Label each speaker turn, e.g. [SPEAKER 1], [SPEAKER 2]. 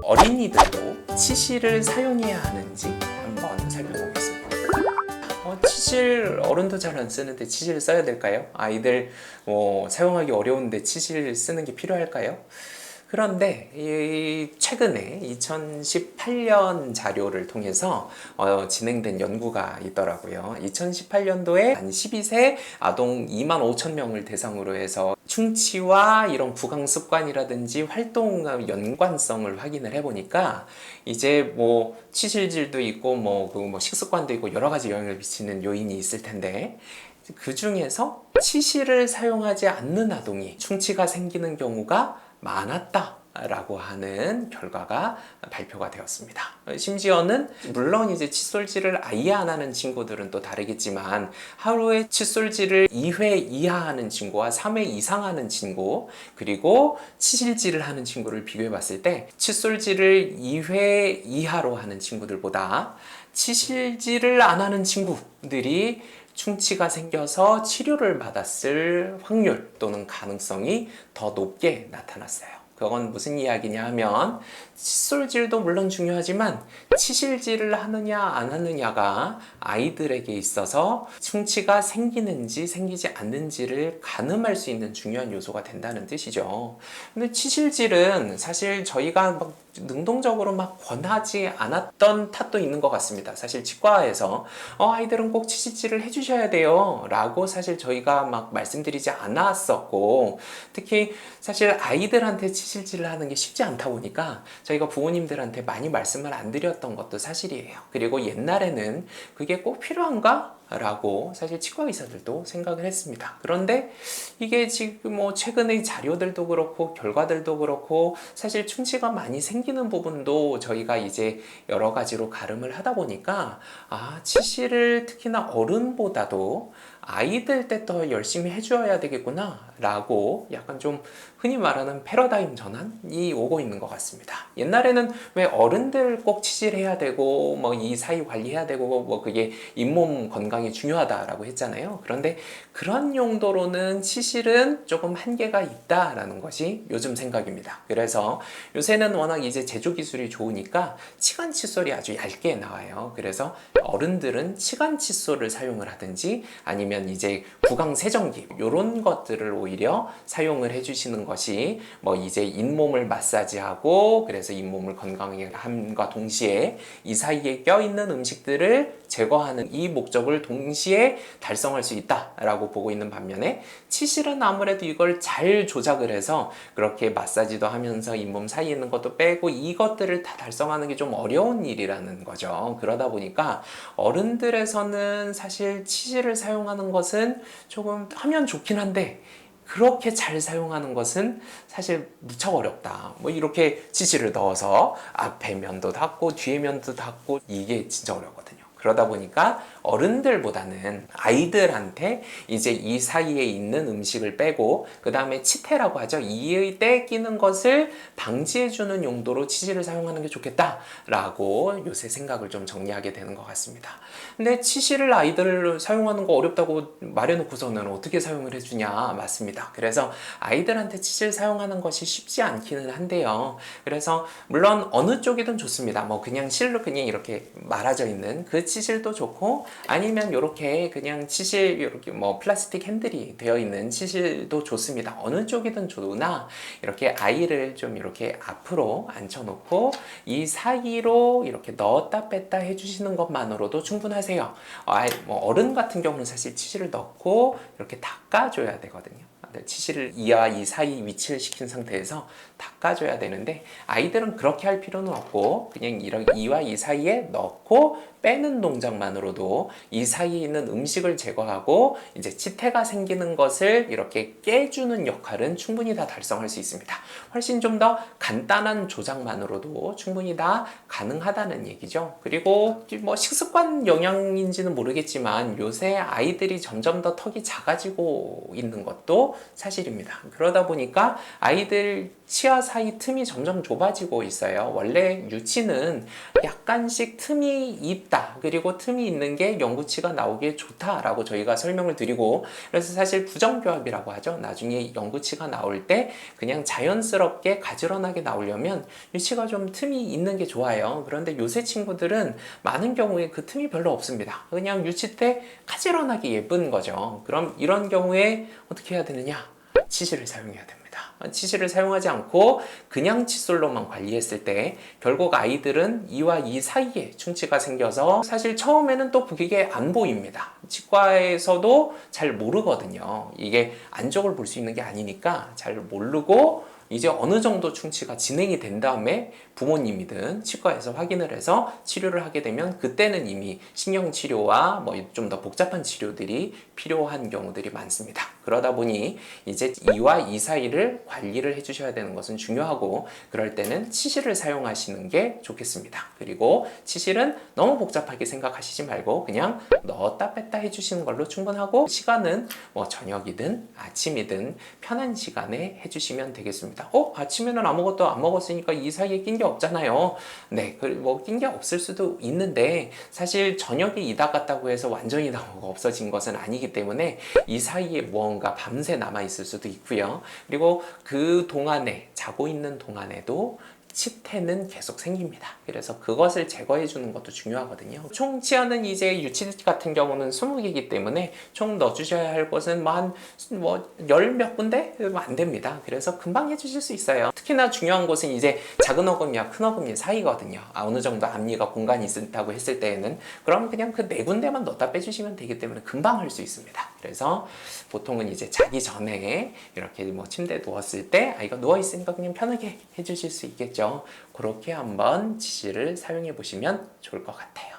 [SPEAKER 1] 어린이들도 치실을 사용해야 하는지 한번 살펴보겠습니다. 치실 어른도 잘 안 쓰는데 치실 써야 될까요? 아이들 사용하기 어려운데 치실 쓰는 게 필요할까요? 그런데 최근에 2018년 자료를 통해서 진행된 연구가 있더라고요. 2018년도에 만 12세 아동 2만 5천 명을 대상으로 해서 충치와 이런 구강 습관이라든지 활동 연관성을 확인을 해보니까 이제 치실질도 있고 식습관도 있고 여러 가지 영향을 미치는 요인이 있을 텐데 그 중에서 치실을 사용하지 않는 아동이 충치가 생기는 경우가 많았다라고 하는 결과가 발표가 되었습니다. 심지어는 물론 이제 칫솔질을 아예 안 하는 친구들은 또 다르겠지만 하루에 칫솔질을 2회 이하 하는 친구와 3회 이상 하는 친구 그리고 치실질을 하는 친구를 비교해 봤을 때 칫솔질을 2회 이하로 하는 친구들보다 치실질을 안 하는 친구들이 충치가 생겨서 치료를 받았을 확률 또는 가능성이 더 높게 나타났어요. 그건 무슨 이야기냐 하면 칫솔질도 물론 중요하지만 치실질을 하느냐 안 하느냐가 아이들에게 있어서 충치가 생기는지 생기지 않는지를 가늠할 수 있는 중요한 요소가 된다는 뜻이죠. 근데 치실질은 사실 저희가 능동적으로 권하지 않았던 탓도 있는 것 같습니다. 사실 치과에서 아이들은 꼭 치실질을 해주셔야 돼요 라고 사실 저희가 말씀드리지 않았었고, 특히 사실 아이들한테 치실질을 하는 게 쉽지 않다 보니까 저희가 부모님들한테 많이 말씀을 안 드렸던 것도 사실이에요. 그리고 옛날에는 그게 꼭 필요한가? 라고 사실 치과 의사들도 생각을 했습니다. 그런데 이게 지금 최근의 자료들도 그렇고 결과들도 그렇고 사실 충치가 많이 생기는 부분도 저희가 이제 여러 가지로 가름을 하다 보니까 치실을 특히나 어른보다도 아이들 때 더 열심히 해줘야 되겠구나 라고 약간 좀 흔히 말하는 패러다임 전환이 오고 있는 것 같습니다. 옛날에는 왜 어른들 꼭 치질해야 되고 이 사이 관리해야 되고 그게 잇몸 건강이 중요하다라고 했잖아요. 그런데 그런 용도로는 치실은 조금 한계가 있다라는 것이 요즘 생각입니다. 그래서 요새는 워낙 이제 제조 기술이 좋으니까 치간 칫솔이 아주 얇게 나와요. 그래서 어른들은 치간 칫솔을 사용을 하든지 아니면 이제 구강 세정기 이런 것들을 오히려 사용을 해주시는 것이 이제 잇몸을 마사지하고 그래서 잇몸을 건강하게 함과 동시에 이 사이에 껴있는 음식들을 제거하는 이 목적을 동시에 달성할 수 있다라고 보고 있는 반면에 치실은 아무래도 이걸 잘 조작을 해서 그렇게 마사지도 하면서 잇몸 사이에 있는 것도 빼고 이것들을 다 달성하는 게 좀 어려운 일이라는 거죠. 그러다 보니까 어른들에서는 사실 치실을 사용하는 것은 조금 하면 좋긴 한데 그렇게 잘 사용하는 것은 사실 무척 어렵다. 이렇게 치실을 넣어서 앞에 면도 닦고 뒤에 면도 닦고 이게 진짜 어렵거든요. 그러다 보니까 어른들보다는 아이들한테 이제 이 사이에 있는 음식을 빼고 그 다음에 치태라고 하죠. 이의 때 끼는 것을 방지해주는 용도로 치실을 사용하는 게 좋겠다라고 요새 생각을 좀 정리하게 되는 것 같습니다. 근데 치실을 아이들 사용하는 거 어렵다고 말해놓고서는 어떻게 사용을 해주냐? 맞습니다. 그래서 아이들한테 치실 사용하는 것이 쉽지 않기는 한데요. 그래서 물론 어느 쪽이든 좋습니다. 그냥 실로 그냥 이렇게 말아져 있는 그 치실도 좋고 아니면 이렇게 그냥 치실 이렇게 플라스틱 핸들이 되어 있는 치실도 좋습니다. 어느 쪽이든 좋으나 이렇게 아이를 좀 이렇게 앞으로 앉혀놓고 이 사이로 이렇게 넣었다 뺐다 해주시는 것만으로도 충분하세요. 어른 같은 경우는 사실 치실을 넣고 이렇게 닦아줘야 되거든요. 치실을 이와 이 사이 위치를 시킨 상태에서 닦아줘야 되는데 아이들은 그렇게 할 필요는 없고 그냥 이와 이 사이에 넣고 빼는 동작만으로도 이 사이에 있는 음식을 제거하고 이제 치태가 생기는 것을 이렇게 깨주는 역할은 충분히 다 달성할 수 있습니다. 훨씬 좀 더 간단한 조작만으로도 충분히 다 가능하다는 얘기죠. 그리고 식습관 영향인지는 모르겠지만 요새 아이들이 점점 더 턱이 작아지고 있는 것도 사실입니다. 그러다 보니까 아이들 치아 사이 틈이 점점 좁아지고 있어요. 원래 유치는 약간씩 틈이 있다. 그리고 틈이 있는 게 영구치가 나오기에 좋다라고 저희가 설명을 드리고, 그래서 사실 부정교합이라고 하죠. 나중에 영구치가 나올 때 그냥 자연스럽게 가지런하게 나오려면 유치가 좀 틈이 있는 게 좋아요. 그런데 요새 친구들은 많은 경우에 그 틈이 별로 없습니다. 그냥 유치 때 가지런하게 예쁜 거죠. 그럼 이런 경우에 어떻게 해야 되느냐? 치실을 사용해야 됩니다. 치실을 사용하지 않고 그냥 칫솔로만 관리했을 때 결국 아이들은 이와 이 사이에 충치가 생겨서 사실 처음에는 또 그게 안 보입니다. 치과에서도 잘 모르거든요. 이게 안쪽을 볼 수 있는 게 아니니까 잘 모르고 이제 어느 정도 충치가 진행이 된 다음에 부모님이든 치과에서 확인을 해서 치료를 하게 되면 그때는 이미 신경치료와 뭐 좀 더 복잡한 치료들이 필요한 경우들이 많습니다. 그러다 보니 이제 이와 이 사이를 관리를 해주셔야 되는 것은 중요하고, 그럴 때는 치실을 사용하시는 게 좋겠습니다. 그리고 치실은 너무 복잡하게 생각하시지 말고 그냥 넣었다 뺐다 해주시는 걸로 충분하고, 시간은 뭐 저녁이든 아침이든 편한 시간에 해주시면 되겠습니다. 아침에는 아무것도 안 먹었으니까 이 사이에 낀 게 없잖아요. 네, 뭐 낀 게 없을 수도 있는데 사실 저녁에 이다 갔다고 해서 완전히 다 없어진 것은 아니기 때문에 이 사이에 무언가 밤새 남아 있을 수도 있고요. 그리고 그 동안에 자고 있는 동안에도 치태는 계속 생깁니다. 그래서 그것을 제거해 주는 것도 중요하거든요. 총 치아는 이제 유치 같은 경우는 20개이기 때문에 총 넣어주셔야 할 것은 열 몇 군데 안 됩니다. 그래서 금방 해주실 수 있어요. 특히나 중요한 것은 이제 작은 어금니와 큰 어금니 사이거든요. 어느 정도 앞니가 공간이 있다고 했을 때에는 그럼 그냥 그 네 군데만 넣다 빼주시면 되기 때문에 금방 할 수 있습니다. 그래서 보통은 이제 자기 전에 이렇게 뭐 침대에 누웠을 때 아이가 누워 있으니까 그냥 편하게 해주실 수 있겠죠. 그렇게 한번 치실을 사용해 보시면 좋을 것 같아요.